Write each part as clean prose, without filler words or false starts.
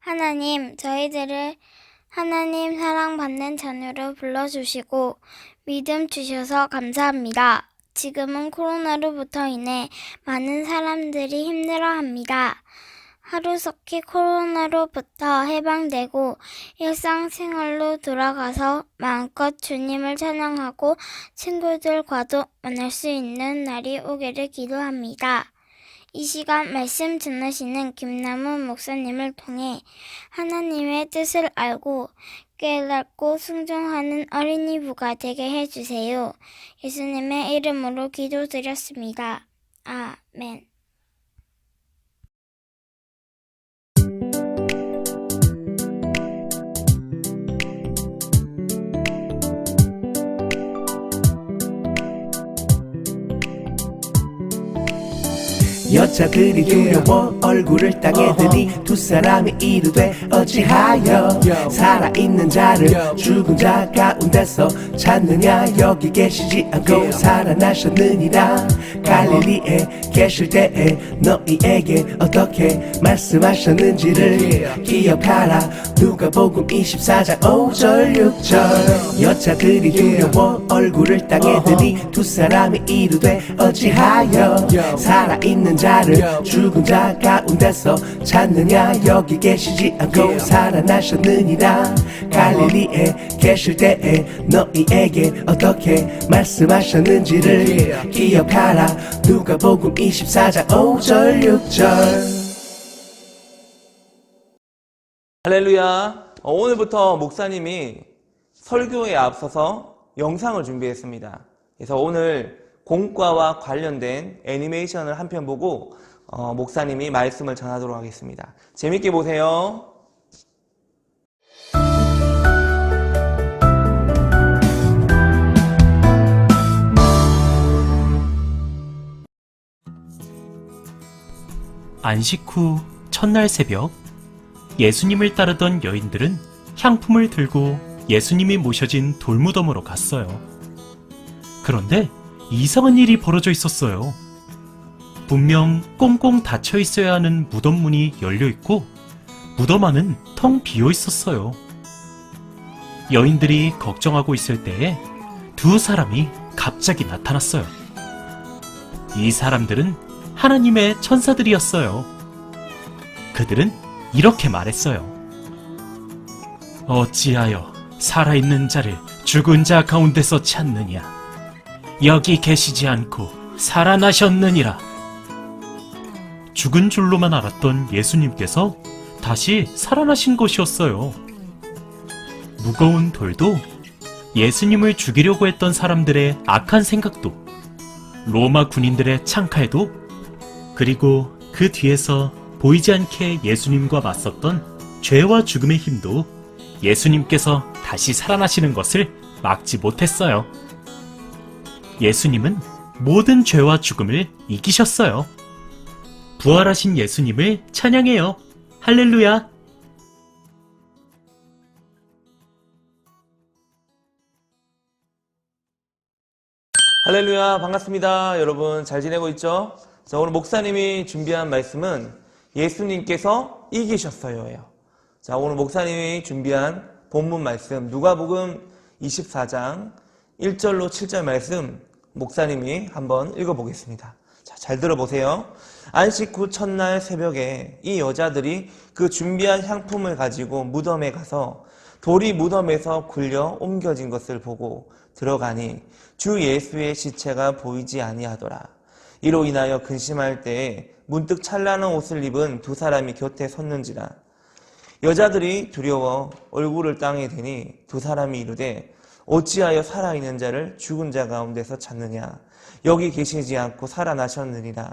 하나님, 저희들을 하나님 사랑받는 자녀로 불러주시고 믿음 주셔서 감사합니다. 지금은 코로나로부터 인해 많은 사람들이 힘들어합니다. 하루속히 코로나로부터 해방되고 일상생활로 돌아가서 마음껏 주님을 찬양하고 친구들과도 만날 수 있는 날이 오기를 기도합니다. 이 시간 말씀 전하시는 김남훈 목사님을 통해 하나님의 뜻을 알고 깨닫고 순종하는 어린이 부가 되게 해주세요. 예수님의 이름으로 기도드렸습니다. 아멘. 여자들이 두려워 얼굴을 땅에 드니 두 사람이 이르되 어찌하여 살아있는 자를 죽은 자 가운데서 찾느냐. 여기 계시지 않고 살아나셨느니라. 갈릴리에 계실 때에 너희에게 어떻게 말씀하셨는지를 기억하라. 누가복음 24장 5절 6절. 여자들이 두려워 얼굴을 땅에 드니 두 사람이 이르되 어찌하여 살아있는 자를 죽은 자 가운데서 찾느냐. 여기 계시지 않고 살아나셨느니라. 갈릴리에 계실 때에 너희에게 어떻게 말씀하셨는지를 기억하라. 누가복음 24장 5절 6절. 할렐루야. 오늘부터 목사님이 설교에 앞서서 영상을 준비했습니다. 그래서 오늘 공과와 관련된 애니메이션을 한 편 보고 목사님이 말씀을 전하도록 하겠습니다. 재밌게 보세요. 안식 후 첫날 새벽, 예수님을 따르던 여인들은 향품을 들고 예수님이 모셔진 돌무덤으로 갔어요. 그런데 이상한 일이 벌어져 있었어요. 분명 꽁꽁 닫혀 있어야 하는 무덤 문이 열려 있고 무덤 안은 텅 비어 있었어요. 여인들이 걱정하고 있을 때에 두 사람이 갑자기 나타났어요. 이 사람들은 하나님의 천사들이었어요. 그들은 이렇게 말했어요. 어찌하여 살아있는 자를 죽은 자 가운데서 찾느냐. 여기 계시지 않고 살아나셨느니라. 죽은 줄로만 알았던 예수님께서 다시 살아나신 것이었어요. 무거운 돌도, 예수님을 죽이려고 했던 사람들의 악한 생각도, 로마 군인들의 창칼도, 그리고 그 뒤에서 보이지 않게 예수님과 맞섰던 죄와 죽음의 힘도 예수님께서 다시 살아나시는 것을 막지 못했어요. 예수님은 모든 죄와 죽음을 이기셨어요. 부활하신 예수님을 찬양해요. 할렐루야! 할렐루야. 반갑습니다. 여러분 잘 지내고 있죠? 자, 오늘 목사님이 준비한 말씀은 예수님께서 이기셨어요예요. 자, 오늘 목사님이 준비한 본문 말씀 누가복음 24장 1절로 7절 말씀 목사님이 한번 읽어보겠습니다. 자, 잘 들어보세요. 안식 후 첫날 새벽에 이 여자들이 그 준비한 향품을 가지고 무덤에 가서 돌이 무덤에서 굴려 옮겨진 것을 보고 들어가니 주 예수의 시체가 보이지 아니하더라. 이로 인하여 근심할 때에 문득 찬란한 옷을 입은 두 사람이 곁에 섰는지라. 여자들이 두려워 얼굴을 땅에 대니 두 사람이 이르되 어찌하여 살아있는 자를 죽은 자 가운데서 찾느냐. 여기 계시지 않고 살아나셨느니라.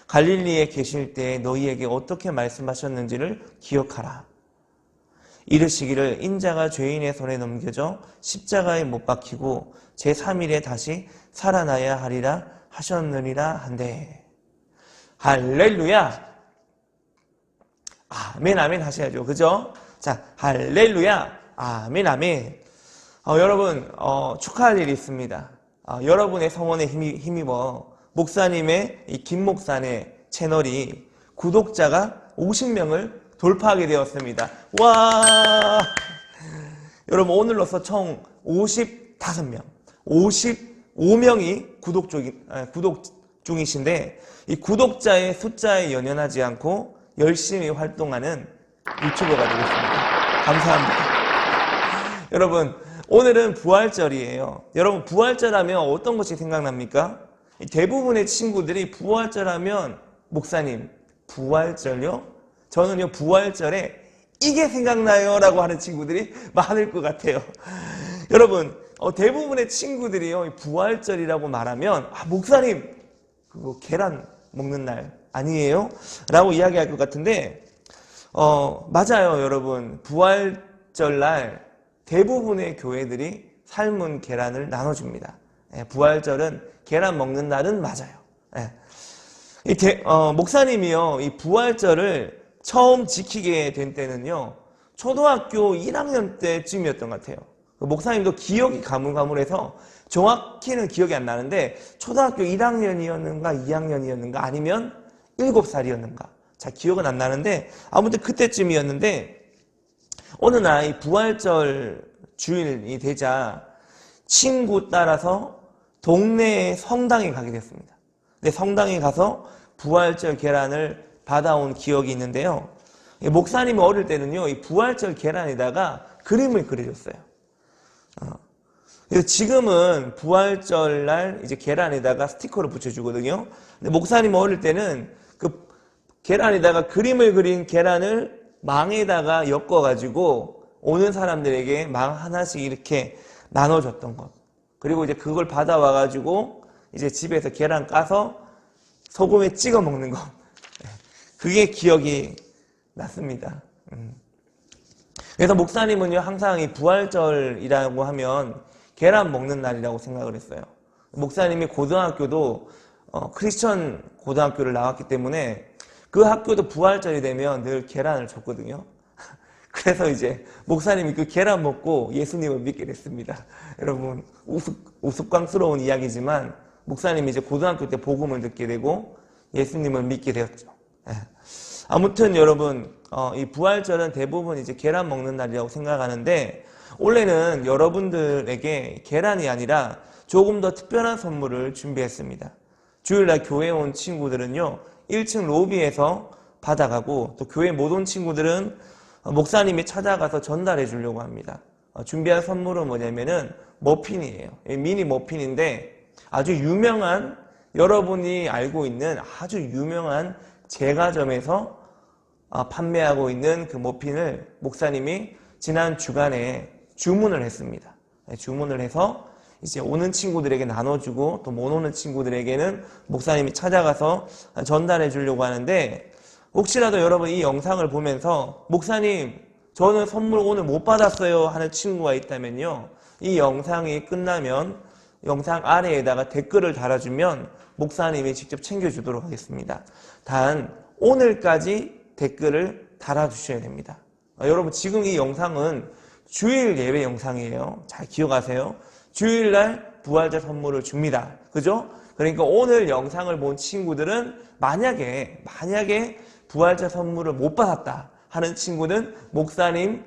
갈릴리에 계실 때에 너희에게 어떻게 말씀하셨는지를 기억하라. 이르시기를 인자가 죄인의 손에 넘겨져 십자가에 못 박히고 제3일에 다시 살아나야 하리라 하셨느니라 한데. 할렐루야. 아멘 아멘 하셔야죠. 그죠? 자, 할렐루야. 아멘 아멘. 여러분 축하할 일이 있습니다. 여러분의 성원에 힘입어 목사님의 이 김목사의 채널이 구독자가 50명을 돌파하게 되었습니다. 와! 여러분, 오늘로서 총 55명, 55명이 구독 중이신데, 이 구독자의 숫자에 연연하지 않고 열심히 활동하는 유튜버가 되겠습니다. 감사합니다. 여러분, 오늘은 부활절이에요. 여러분, 부활절 하면 어떤 것이 생각납니까? 대부분의 친구들이 부활절 하면, 목사님, 부활절요? 저는요, 부활절에 이게 생각나요 라고 하는 친구들이 많을 것 같아요. 여러분, 대부분의 친구들이요, 부활절이라고 말하면, 목사님, 그거 계란 먹는 날 아니에요? 라고 이야기할 것 같은데, 맞아요, 여러분. 부활절날 대부분의 교회들이 삶은 계란을 나눠줍니다. 부활절은 계란 먹는 날은 맞아요. 목사님이요, 이 부활절을 처음 지키게 된 때는요, 초등학교 1학년 때쯤이었던 것 같아요. 목사님도 기억이 가물가물해서 정확히는 기억이 안 나는데, 초등학교 1학년이었는가 2학년이었는가 아니면 7살이었는가. 잘 기억은 안 나는데, 아무튼 그때쯤이었는데, 어느 날 이 부활절 주일이 되자 친구 따라서 동네의 성당에 가게 됐습니다. 근데 성당에 가서 부활절 계란을 받아온 기억이 있는데요. 목사님이 어릴 때는요, 이 부활절 계란에다가 그림을 그려줬어요. 그래서 지금은 부활절 날 이제 계란에다가 스티커를 붙여주거든요. 근데 목사님 어릴 때는 그 계란에다가 그림을 그린 계란을 망에다가 엮어가지고 오는 사람들에게 망 하나씩 이렇게 나눠줬던 것. 그리고 이제 그걸 받아와가지고 이제 집에서 계란 까서 소금에 찍어 먹는 것. 그게 기억이 났습니다. 그래서 목사님은요, 항상 이 부활절이라고 하면 계란 먹는 날이라고 생각을 했어요. 목사님이 고등학교도 크리스천 고등학교를 나왔기 때문에 그 학교도 부활절이 되면 늘 계란을 줬거든요. 그래서 이제 목사님이 그 계란 먹고 예수님을 믿게 됐습니다. 여러분, 우스꽝스러운 이야기지만 목사님이 이제 고등학교 때 복음을 듣게 되고 예수님을 믿게 되었죠. 아무튼 여러분, 이 부활절은 대부분 이제 계란 먹는 날이라고 생각하는데, 원래는 여러분들에게 계란이 아니라 조금 더 특별한 선물을 준비했습니다. 주일날 교회에 온 친구들은요, 1층 로비에서 받아가고, 또 교회 못 온 친구들은 목사님이 찾아가서 전달해 주려고 합니다. 준비한 선물은 뭐냐면은 머핀이에요. 미니 머핀인데 아주 유명한, 여러분이 알고 있는 아주 유명한 제과점에서 판매하고 있는 그 머핀을 목사님이 지난 주간에 주문을 했습니다. 주문을 해서 이제 오는 친구들에게 나눠주고, 또 못 오는 친구들에게는 목사님이 찾아가서 전달해 주려고 하는데, 혹시라도 여러분 이 영상을 보면서 목사님, 저는 선물 오늘 못 받았어요 하는 친구가 있다면요, 이 영상이 끝나면 영상 아래에다가 댓글을 달아주면 목사님이 직접 챙겨주도록 하겠습니다. 단 오늘까지 댓글을 달아주셔야 됩니다. 여러분, 지금 이 영상은 주일 예배 영상이에요. 잘 기억하세요. 주일날 부활절 선물을 줍니다. 그죠? 그러니까 오늘 영상을 본 친구들은 만약에 부활절 선물을 못 받았다 하는 친구는 목사님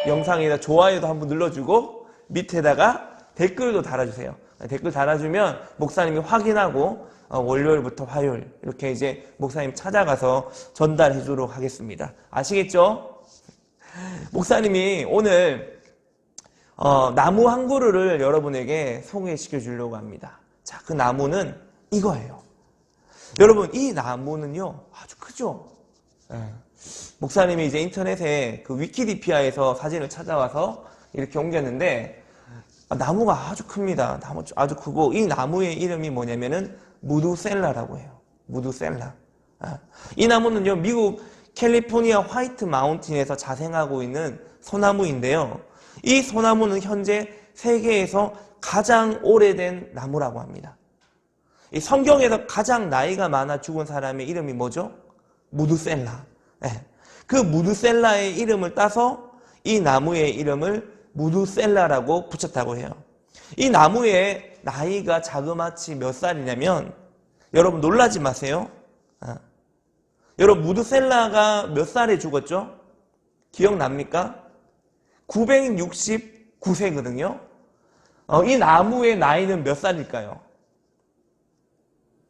영상에다 좋아요도 한번 눌러주고 밑에다가 댓글도 달아주세요. 댓글 달아주면 목사님이 확인하고 월요일부터 화요일 이렇게 이제 목사님 찾아가서 전달해 주도록 하겠습니다. 아시겠죠? 목사님이 오늘 나무 한 그루를 여러분에게 소개시켜 주려고 합니다. 자, 그 나무는 이거예요. 여러분, 이 나무는요 아주 크죠? 목사님이 이제 인터넷에 그 위키디피아에서 사진을 찾아와서 이렇게 옮겼는데, 나무가 아주 큽니다. 나무 아주 크고, 이 나무의 이름이 뭐냐면은 무두셀라라고 해요. 무두셀라. 이 나무는요, 미국 캘리포니아 화이트 마운틴에서 자생하고 있는 소나무인데요. 이 소나무는 현재 세계에서 가장 오래된 나무라고 합니다. 이 성경에서 가장 나이가 많아 죽은 사람의 이름이 뭐죠? 무두셀라. 그 무두셀라의 이름을 따서 이 나무의 이름을 무두셀라라고 붙였다고 해요. 이 나무의 나이가 자그마치 몇 살이냐면, 여러분 놀라지 마세요. 여러분 무드셀라가 몇 살에 죽었죠? 기억납니까? 969세거든요. 이 나무의 나이는 몇 살일까요?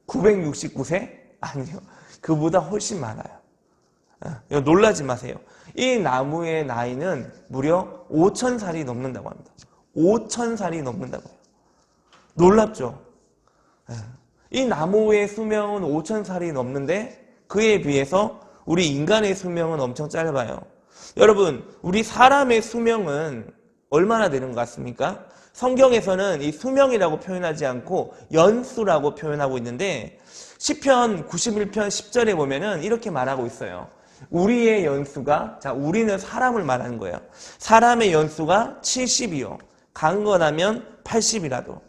969세? 아니요. 그보다 훨씬 많아요. 놀라지 마세요. 이 나무의 나이는 무려 5,000살이 넘는다고 합니다. 5,000살이 넘는다고요. 놀랍죠? 이 나무의 수명은 5,000살이 넘는데 그에 비해서 우리 인간의 수명은 엄청 짧아요. 여러분, 우리 사람의 수명은 얼마나 되는 것 같습니까? 성경에서는 이 수명이라고 표현하지 않고 연수라고 표현하고 있는데 시편 91편 10절에 보면은 이렇게 말하고 있어요. 우리의 연수가, 자, 우리는 사람을 말하는 거예요. 사람의 연수가 70이요. 강건하면 80이라도.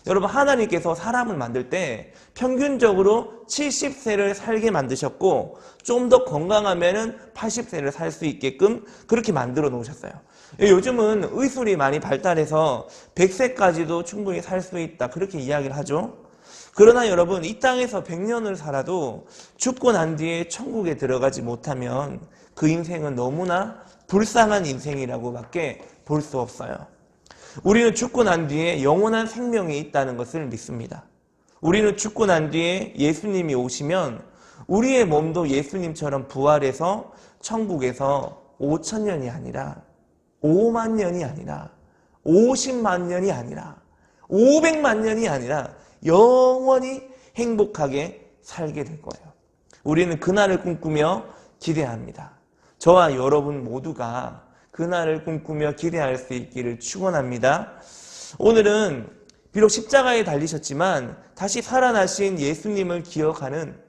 여러분, 하나님께서 사람을 만들 때 평균적으로 70세를 살게 만드셨고 좀 더 건강하면은 80세를 살 수 있게끔 그렇게 만들어 놓으셨어요. 요즘은 의술이 많이 발달해서 100세까지도 충분히 살 수 있다, 그렇게 이야기를 하죠. 그러나 여러분, 이 땅에서 100년을 살아도 죽고 난 뒤에 천국에 들어가지 못하면 그 인생은 너무나 불쌍한 인생이라고밖에 볼 수 없어요. 우리는 죽고 난 뒤에 영원한 생명이 있다는 것을 믿습니다. 우리는 죽고 난 뒤에 예수님이 오시면 우리의 몸도 예수님처럼 부활해서 천국에서 5,000년이 아니라 5만 년이 아니라 50만 년이 아니라 500만 년이 아니라 영원히 행복하게 살게 될 거예요. 우리는 그날을 꿈꾸며 기대합니다. 저와 여러분 모두가 그날을 꿈꾸며 기대할 수 있기를 축원합니다. 오늘은 비록 십자가에 달리셨지만 다시 살아나신 예수님을 기억하는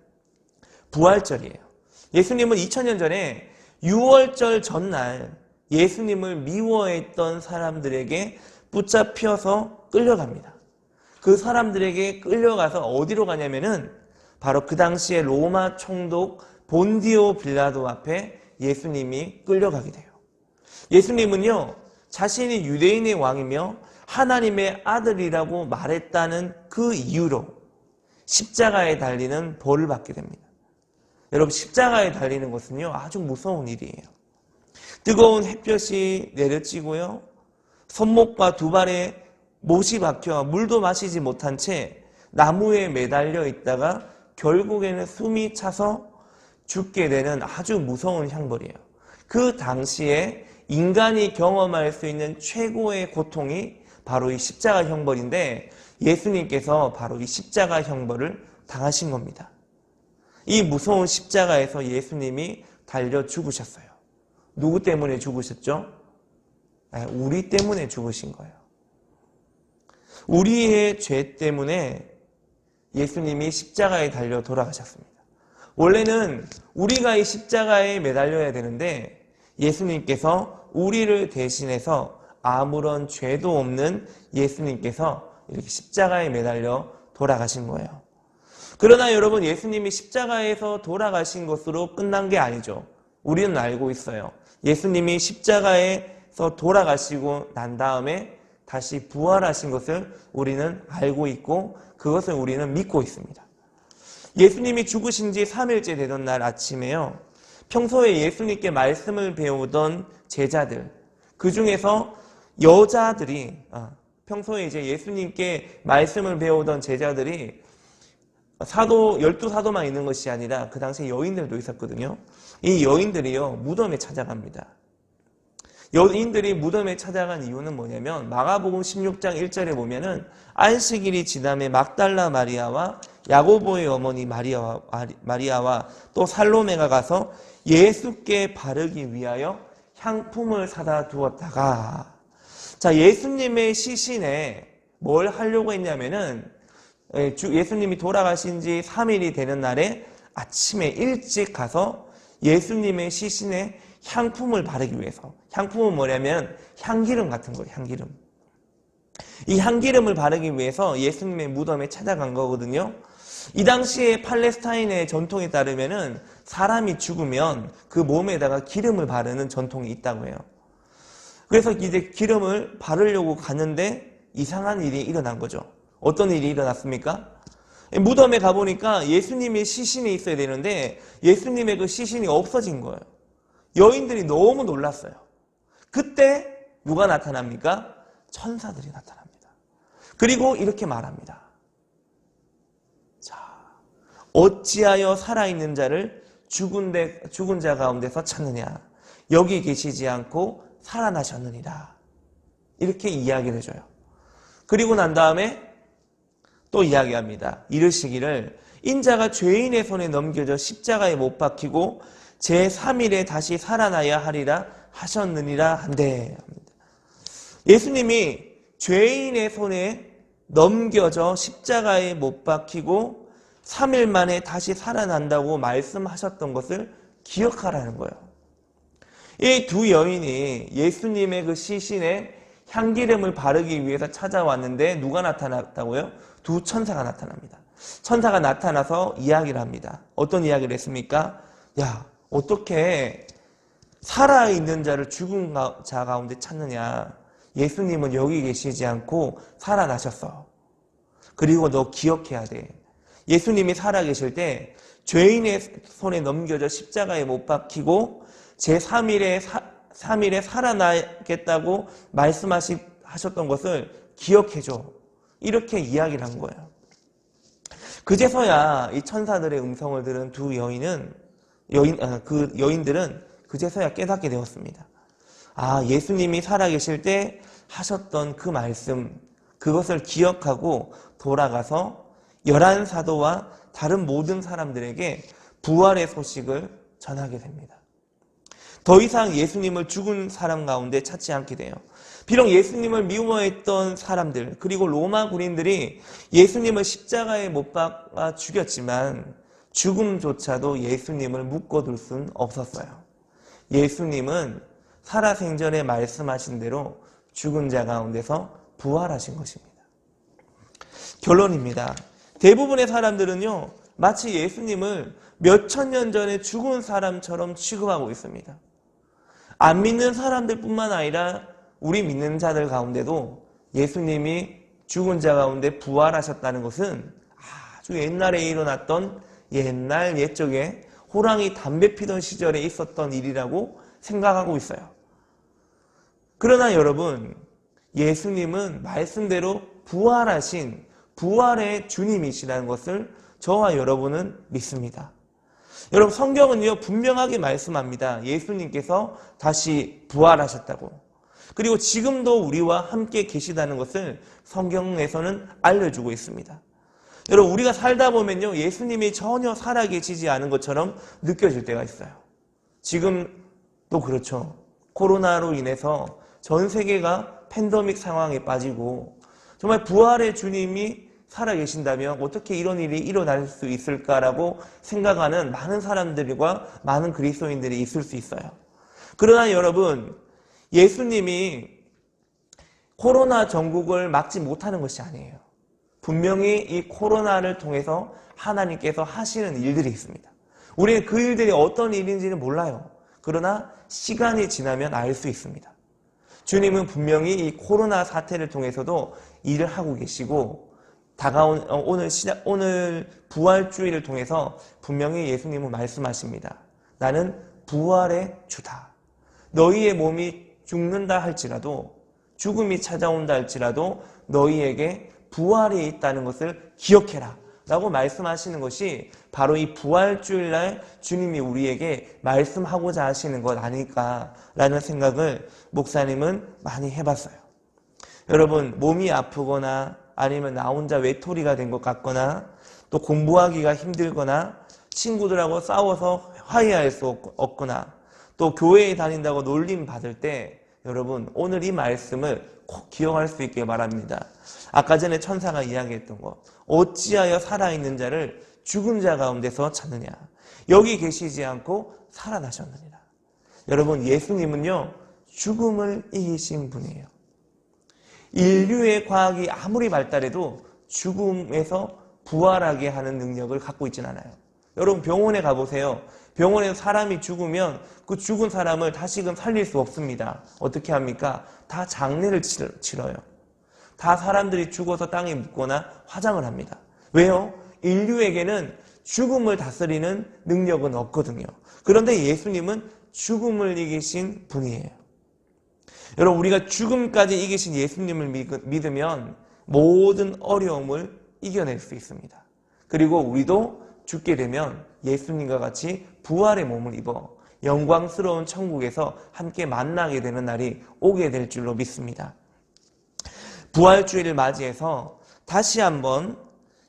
부활절이에요. 예수님은 2000년 전에 6월절 전날 예수님을 미워했던 사람들에게 붙잡혀서 끌려갑니다. 그 사람들에게 끌려가서 어디로 가냐면은 바로 그 당시에 로마 총독 본디오 빌라도 앞에 예수님이 끌려가게 돼요. 예수님은요, 자신이 유대인의 왕이며 하나님의 아들이라고 말했다는 그 이유로 십자가에 달리는 벌을 받게 됩니다. 여러분, 십자가에 달리는 것은요, 아주 무서운 일이에요. 뜨거운 햇볕이 내려지고요, 손목과 두 발에 못이 박혀 물도 마시지 못한 채 나무에 매달려 있다가 결국에는 숨이 차서 죽게 되는 아주 무서운 형벌이에요. 그 당시에 인간이 경험할 수 있는 최고의 고통이 바로 이 십자가 형벌인데 예수님께서 바로 이 십자가 형벌을 당하신 겁니다. 이 무서운 십자가에서 예수님이 달려 죽으셨어요. 누구 때문에 죽으셨죠? 우리 때문에 죽으신 거예요. 우리의 죄 때문에 예수님이 십자가에 달려 돌아가셨습니다. 원래는 우리가 이 십자가에 매달려야 되는데 예수님께서 우리를 대신해서 아무런 죄도 없는 예수님께서 이렇게 십자가에 매달려 돌아가신 거예요. 그러나 여러분, 예수님이 십자가에서 돌아가신 것으로 끝난 게 아니죠. 우리는 알고 있어요. 예수님이 십자가에서 돌아가시고 난 다음에 다시 부활하신 것을 우리는 알고 있고 그것을 우리는 믿고 있습니다. 예수님이 죽으신 지 3일째 되던 날 아침에요, 평소에 예수님께 말씀을 배우던 제자들, 그 중에서 여자들이, 평소에 이제 예수님께 말씀을 배우던 제자들이 12사도만 있는 것이 아니라 그 당시에 여인들도 있었거든요. 이 여인들이요, 무덤에 찾아갑니다. 여인들이 무덤에 찾아간 이유는 뭐냐면 마가복음 16장 1절에 보면은 안식일이 지남에 막달라 마리아와 야고보의 어머니 마리아와 또 살로메가 가서 예수께 바르기 위하여 향품을 사다 두었다가, 자, 예수님의 시신에 뭘 하려고 했냐면은 예수님이 돌아가신 지 3일이 되는 날에 아침에 일찍 가서 예수님의 시신에 향품을 바르기 위해서, 향품은 뭐냐면 향기름 같은 거예요. 향기름. 이 향기름을 바르기 위해서 예수님의 무덤에 찾아간 거거든요. 이 당시에 팔레스타인의 전통에 따르면은 사람이 죽으면 그 몸에다가 기름을 바르는 전통이 있다고 해요. 그래서 이제 기름을 바르려고 갔는데 이상한 일이 일어난 거죠. 어떤 일이 일어났습니까? 무덤에 가보니까 예수님의 시신이 있어야 되는데 예수님의 그 시신이 없어진 거예요. 여인들이 너무 놀랐어요. 그때 누가 나타납니까? 천사들이 나타납니다. 그리고 이렇게 말합니다. 자, 어찌하여 살아있는 자를 죽은 자 가운데서 찾느냐? 여기 계시지 않고 살아나셨느니라. 이렇게 이야기를 해줘요. 그리고 난 다음에 또 이야기합니다. 이르시기를 인자가 죄인의 손에 넘겨져 십자가에 못 박히고 제3일에 다시 살아나야 하리라 하셨느니라 한데, 예수님이 죄인의 손에 넘겨져 십자가에 못 박히고 3일 만에 다시 살아난다고 말씀하셨던 것을 기억하라는 거예요. 이 두 여인이 예수님의 그 시신에 향기름을 바르기 위해서 찾아왔는데 누가 나타났다고요? 두 천사가 나타납니다. 천사가 나타나서 이야기를 합니다. 어떤 이야기를 했습니까? 야, 어떻게 살아있는 자를 죽은 자 가운데 찾느냐? 예수님은 여기 계시지 않고 살아나셨어. 그리고 너 기억해야 돼. 예수님이 살아계실 때 죄인의 손에 넘겨져 십자가에 못 박히고 제3일에 살아나겠다고 말씀하셨던 것을 기억해줘. 이렇게 이야기를 한 거예요. 그제서야 이 천사들의 음성을 들은 두 여인들은 그제서야 깨닫게 되었습니다. 아, 예수님이 살아계실 때 하셨던 그 말씀, 그것을 기억하고 돌아가서 11사도와 다른 모든 사람들에게 부활의 소식을 전하게 됩니다. 더 이상 예수님을 죽은 사람 가운데 찾지 않게 돼요. 비록 예수님을 미워했던 사람들, 그리고 로마 군인들이 예수님을 십자가에 못 박아 죽였지만 죽음조차도 예수님을 묶어둘 수는 없었어요. 예수님은 살아생전에 말씀하신 대로 죽은 자 가운데서 부활하신 것입니다. 결론입니다. 대부분의 사람들은요, 마치 예수님을 몇천 년 전에 죽은 사람처럼 취급하고 있습니다. 안 믿는 사람들 뿐만 아니라 우리 믿는 자들 가운데도 예수님이 죽은 자 가운데 부활하셨다는 것은 아주 옛날에 일어났던 옛날 옛적에 호랑이 담배 피던 시절에 있었던 일이라고 생각하고 있어요. 그러나 여러분, 예수님은 말씀대로 부활하신 부활의 주님이시라는 것을 저와 여러분은 믿습니다. 여러분, 성경은요 분명하게 말씀합니다. 예수님께서 다시 부활하셨다고. 그리고 지금도 우리와 함께 계시다는 것을 성경에서는 알려주고 있습니다. 여러분, 우리가 살다 보면요 예수님이 전혀 살아계시지 않은 것처럼 느껴질 때가 있어요. 지금도 그렇죠. 코로나로 인해서 전 세계가 팬데믹 상황에 빠지고 정말 부활의 주님이 살아계신다면 어떻게 이런 일이 일어날 수 있을까라고 생각하는 많은 사람들과 많은 그리스도인들이 있을 수 있어요. 그러나 여러분, 예수님이 코로나 전국을 막지 못하는 것이 아니에요. 분명히 이 코로나를 통해서 하나님께서 하시는 일들이 있습니다. 우리는 그 일들이 어떤 일인지는 몰라요. 그러나 시간이 지나면 알 수 있습니다. 주님은 분명히 이 코로나 사태를 통해서도 일을 하고 계시고, 다가온 오늘 부활주의를 통해서 분명히 예수님은 말씀하십니다. 나는 부활의 주다. 너희의 몸이 죽는다 할지라도, 죽음이 찾아온다 할지라도 너희에게 부활이 있다는 것을 기억해라 라고 말씀하시는 것이 바로 이 부활주일날 주님이 우리에게 말씀하고자 하시는 것 아닐까라는 생각을 목사님은 많이 해봤어요. 여러분, 몸이 아프거나 아니면 나 혼자 외톨이가 된 것 같거나 또 공부하기가 힘들거나 친구들하고 싸워서 화해할 수 없거나 또 교회에 다닌다고 놀림 받을 때 여러분, 오늘 이 말씀을 꼭 기억할 수 있게 바랍니다. 아까 전에 천사가 이야기했던 것, 어찌하여 살아있는 자를 죽은 자 가운데서 찾느냐. 여기 계시지 않고 살아나셨느니라. 여러분, 예수님은요 죽음을 이기신 분이에요. 인류의 과학이 아무리 발달해도 죽음에서 부활하게 하는 능력을 갖고 있진 않아요. 여러분, 병원에 가보세요. 병원에서 사람이 죽으면 그 죽은 사람을 다시금 살릴 수 없습니다. 어떻게 합니까? 다 장례를 치러요. 다 사람들이 죽어서 땅에 묻거나 화장을 합니다. 왜요? 인류에게는 죽음을 다스리는 능력은 없거든요. 그런데 예수님은 죽음을 이기신 분이에요. 여러분, 우리가 죽음까지 이기신 예수님을 믿으면 모든 어려움을 이겨낼 수 있습니다. 그리고 우리도 죽게 되면 예수님과 같이 부활의 몸을 입어 영광스러운 천국에서 함께 만나게 되는 날이 오게 될 줄로 믿습니다. 부활주의를 맞이해서 다시 한번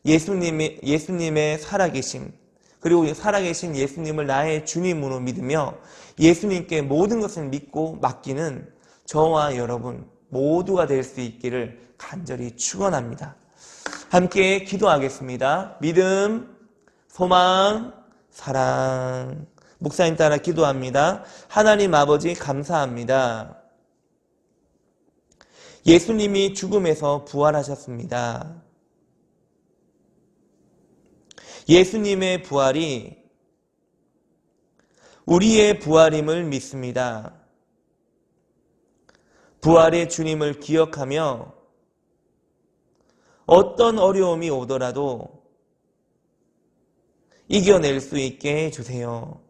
예수님의 살아계심, 그리고 살아계신 예수님을 나의 주님으로 믿으며 예수님께 모든 것을 믿고 맡기는 저와 여러분 모두가 될 수 있기를 간절히 축원합니다. 함께 기도하겠습니다. 믿음, 소망, 사랑. 목사님 따라 기도합니다. 하나님 아버지 감사합니다. 예수님이 죽음에서 부활하셨습니다. 예수님의 부활이 우리의 부활임을 믿습니다. 부활의 주님을 기억하며 어떤 어려움이 오더라도 이겨낼 수 있게 해주세요.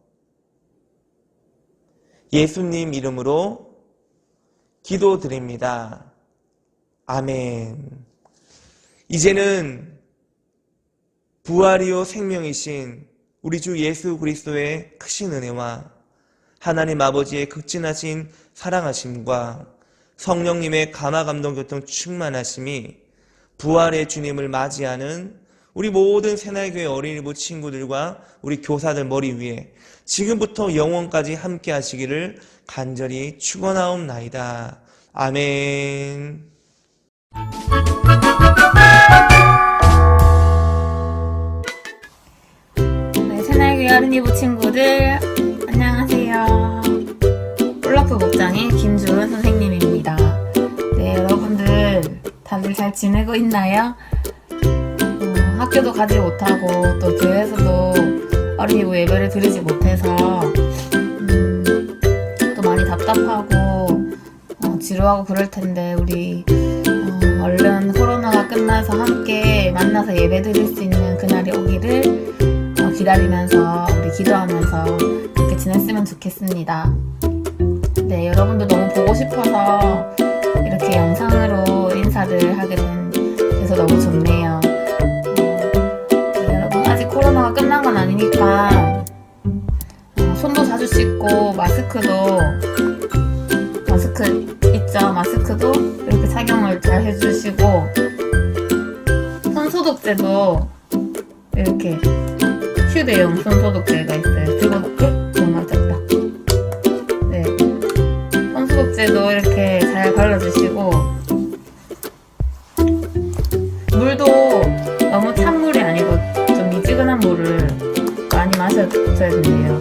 예수님 이름으로 기도드립니다. 아멘. 이제는 부활이요 생명이신 우리 주 예수 그리스도의 크신 은혜와 하나님 아버지의 극진하신 사랑하심과 성령님의 감화 감동 교통 충만하심이 부활의 주님을 맞이하는 우리 모든 새날교회 어린이부 친구들과 우리 교사들 머리 위에 지금부터 영원까지 함께 하시기를 간절히 축원하옵나이다. 아멘. 네, 새날교회 어린이부 친구들 안녕하세요. 폴라프 목장의 김주은 선생님입니다. 네, 여러분들 다들 잘 지내고 있나요? 학교도 가지 못하고 또 교회에서도 어린이부 예배를 드리지 못해서 또 많이 답답하고 지루하고 그럴 텐데 우리 얼른 코로나가 끝나서 함께 만나서 예배 드릴 수 있는 그날이 오기를 기다리면서 우리 기도하면서 그렇게 지냈으면 좋겠습니다. 네, 여러분들 너무 보고 싶어서 이렇게 영상으로 인사를 하게 돼서 너무 좋네요. 여러분 아직 코로나가 끝난 건 아니니까 손도 자주 씻고 마스크 있죠? 마스크도 이렇게 착용을 잘 해주시고 손소독제도 이렇게 휴대용 손소독제가 있어요. 들고 정말 작다. 네, 손소독제도 이렇게 잘 발라주시고 물도 너무 찬 물이 아니고 좀 미지근한 물을 많이 마셔줘야 된대요.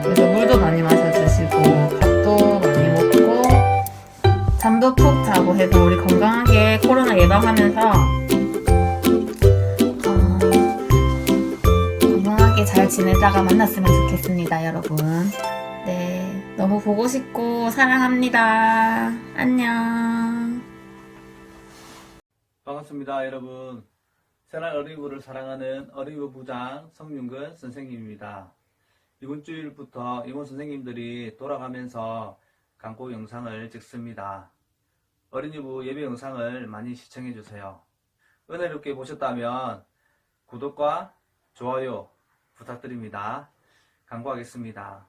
그래서 물도 많이 마셔주시고 밥도 많이 먹고 잠도 푹 자고 해서 우리 건강하게 코로나 예방하면서 건강하게 잘 지내다가 만났으면 좋겠습니다, 여러분. 네, 너무 보고 싶고 사랑합니다. 안녕. 반갑습니다, 여러분. 새날 어린이부를 사랑하는 어린이부 부장 성윤근 선생님입니다. 이번 주일부터 임원 선생님들이 돌아가면서 광고 영상을 찍습니다. 어린이부 예배 영상을 많이 시청해주세요. 은혜롭게 보셨다면 구독과 좋아요 부탁드립니다. 광고하겠습니다.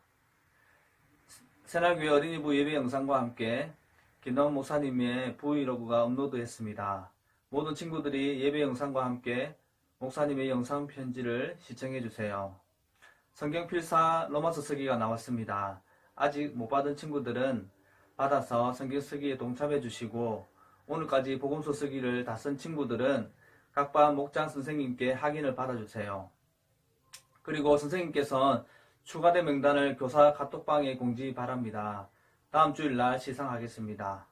새날교회 어린이부 예배 영상과 함께 김나훈 목사님의 브이로그가 업로드했습니다. 모든 친구들이 예배 영상과 함께 목사님의 영상 편지를 시청해주세요. 성경 필사 로마서 쓰기가 나왔습니다. 아직 못 받은 친구들은 받아서 성경 쓰기에 동참해 주시고 오늘까지 복음서 쓰기를 다 쓴 친구들은 각반 목장 선생님께 확인을 받아주세요. 그리고 선생님께서는 추가된 명단을 교사 카톡방에 공지 바랍니다. 다음 주일날 시상하겠습니다.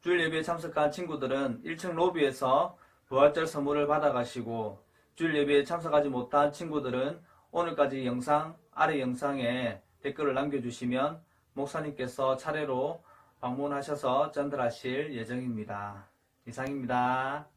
주일 예배에 참석한 친구들은 1층 로비에서 부활절 선물을 받아가시고 주일 예배에 참석하지 못한 친구들은 오늘까지 영상 아래 영상에 댓글을 남겨주시면 목사님께서 차례로 방문하셔서 전달하실 예정입니다. 이상입니다.